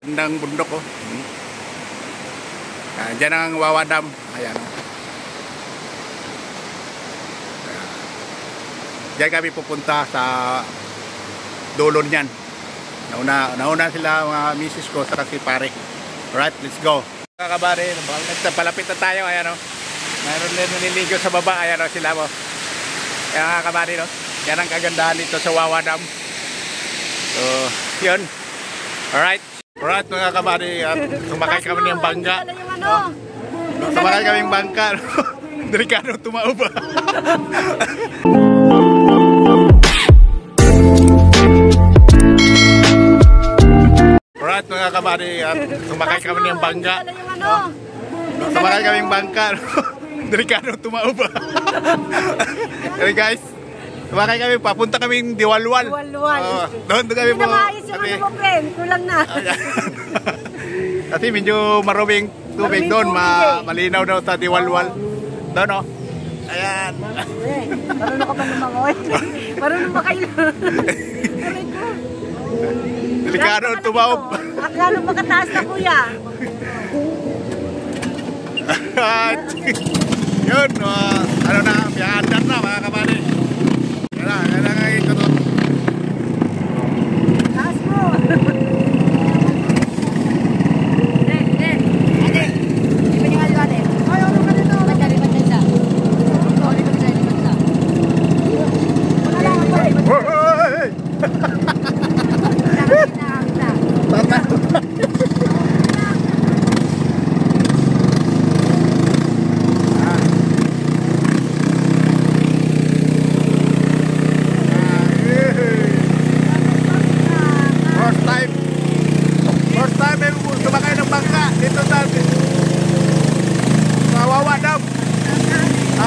Ng bundok ko. Diyan ang Wawa Dam. Ayan. Diyan kami pupunta sa dulo niyan. Nauna sila mga misis ko sa si pare. Alright, let's go. Mga kabari, palapit na tayo. Ayan o. Mayroon din nililigo sa baba. Ayan o sila mo. Ayan mga kabari no. Yan ang kagandahan dito sa Wawa Dam. So, yun. Alright. Alright mga kabari, sumakay kami ng bangka. Sumakay kami ng bangka. Delikado tumaob. Alright mga kabari, sumakay kami ng bangka. Sumakay kami ng bangka. Delikado tumaob. Okay guys, sumakay kami, papunta kami Diwalwal. Doon kami po. Kulang na. Kasi medyo maruming tubig doon, malinaw daw sa Diwalwal. Doon o. Ayan. Marunong ka pa lumangoy. Marunong ba kayo? Delikado tumaob. Akala makataas na kuya. Yun, ano na, biyahan na mga kabali. Kailangan nga ito to. Taas mo.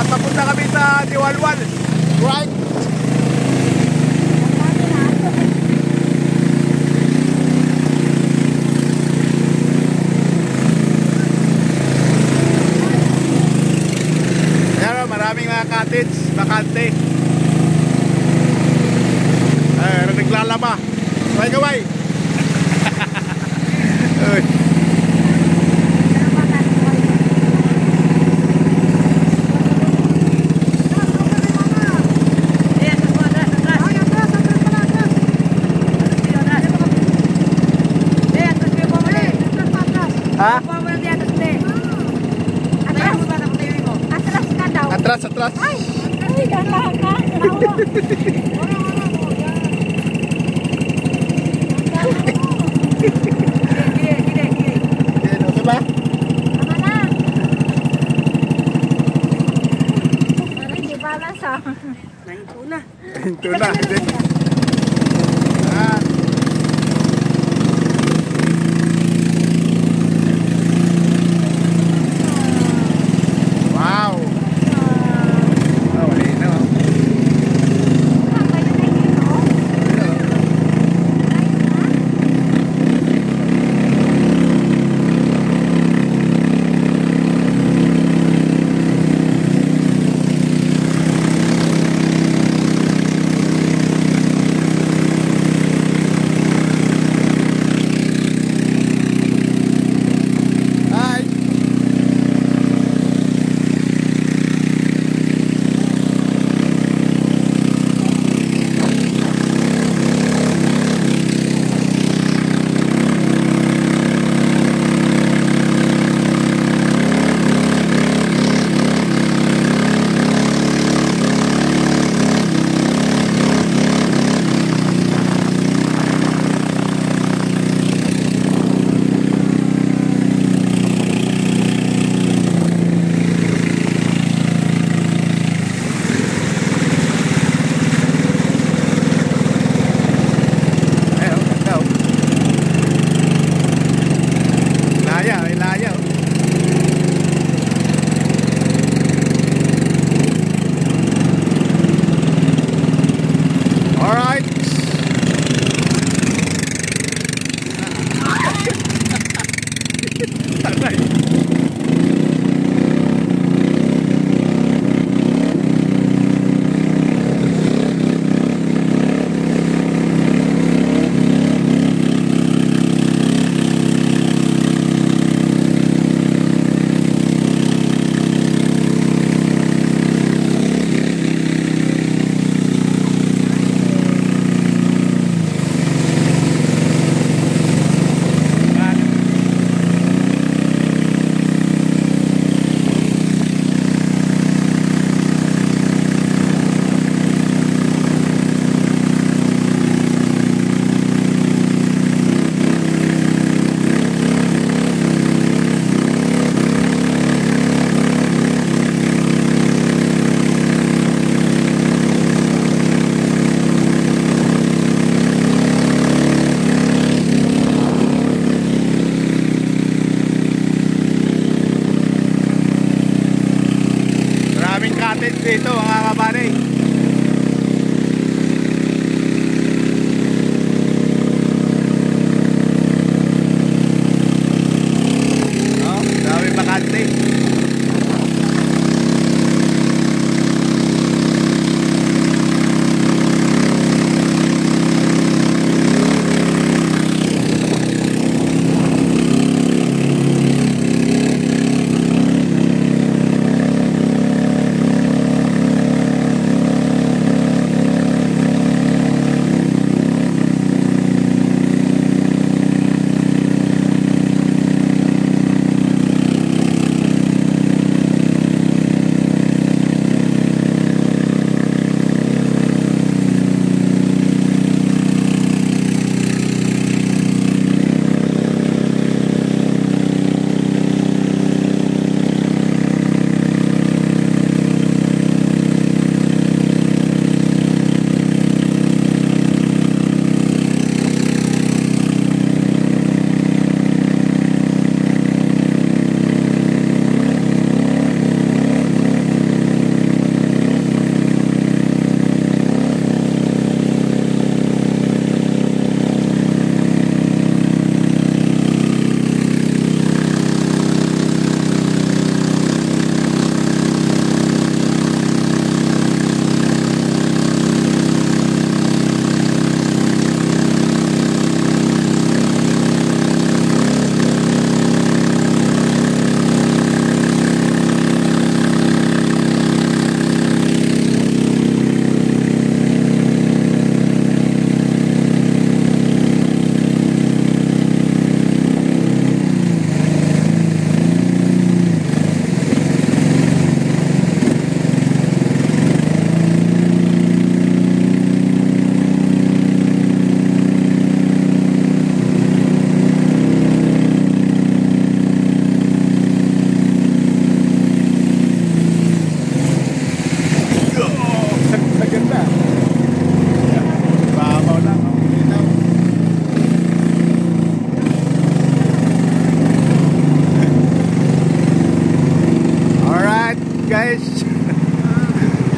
Papunta kami sa Diwalwal. Right? Ayan, maraming mga cottage, bakante. Naglalaba. Kaway. Ha? Atras. Ay, gandahan ka. Okay ba? Tama na. Parang hindi balance ah. Nahinto na. Hinto na.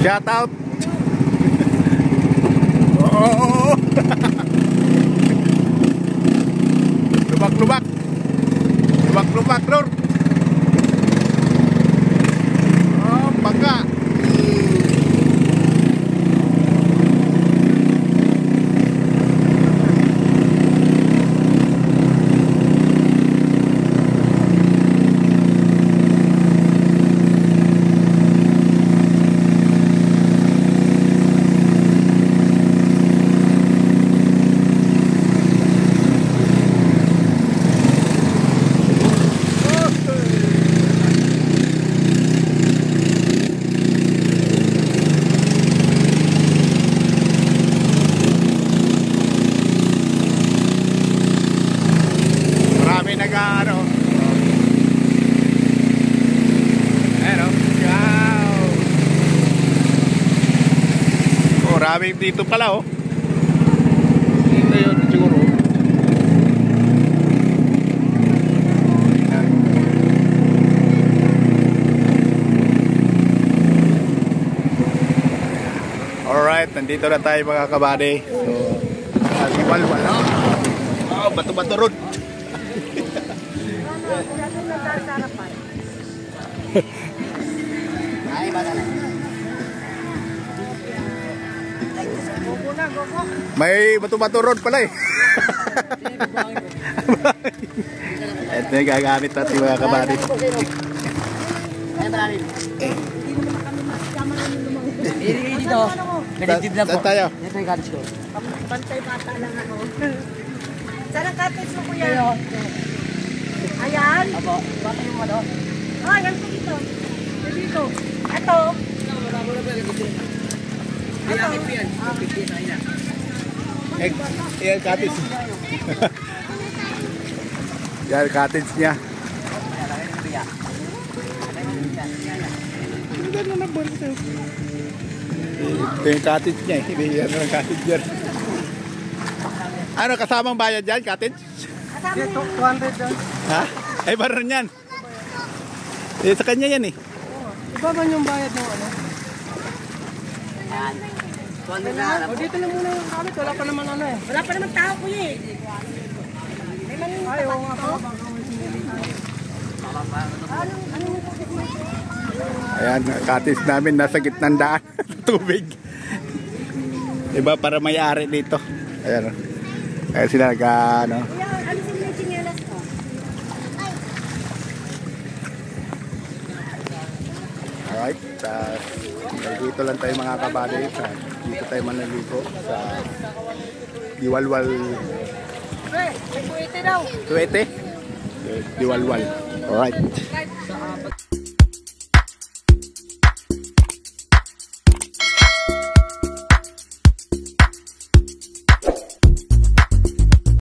Shout out. Oh. Lubak-lubak. Lubak-lubak, Lord. Oh, bangga. Marami nag-ano. Ayan o. Wow. Oh, marami dito pala oh. Dito yun siguro. Alright, nandito na tayo mga kabady. So, walwal. Oh, bato-bato ron. May bato-bato road pala eh. Ito yung gagamit natin mga kabady. Dito. Meditib lang po. Saan tayo? Ito yung cottage ko. Pantay bata lang ako. Saan ang cottage mo, kuya? Ayan. Apo. Bata yung ano. Oh, yan po dito. Dito. Ito. Yan cottage. Yan cottage niya. Ito yung cottage niya eh. Yan ang cottage niya. Ano kasamang bayad dyan, cottage? Kasama niyo. 200 dyan. Ha? Ay, baron yan. Eh, sa kanya yan eh. Iba ba yung bayad ng ano? Ayan. 200 na. O dito na muna yung gamit. Wala pa naman ano eh. Wala pa naman tao, kuya eh. May maninta Ay, pa oo nga dito. pa. Ayan, cottage namin nasa gitnang daan. Tubig. Diba para may-ari dito. Ayan. Kaya sila ano. Kuya, ano sila yung chinelas ko? Alright. Dito lang tayo mga kabady. Dito tayo manaligo sa Diwalwal. Pre, may kuwete daw. Tuwete? Diwalwal. Alright.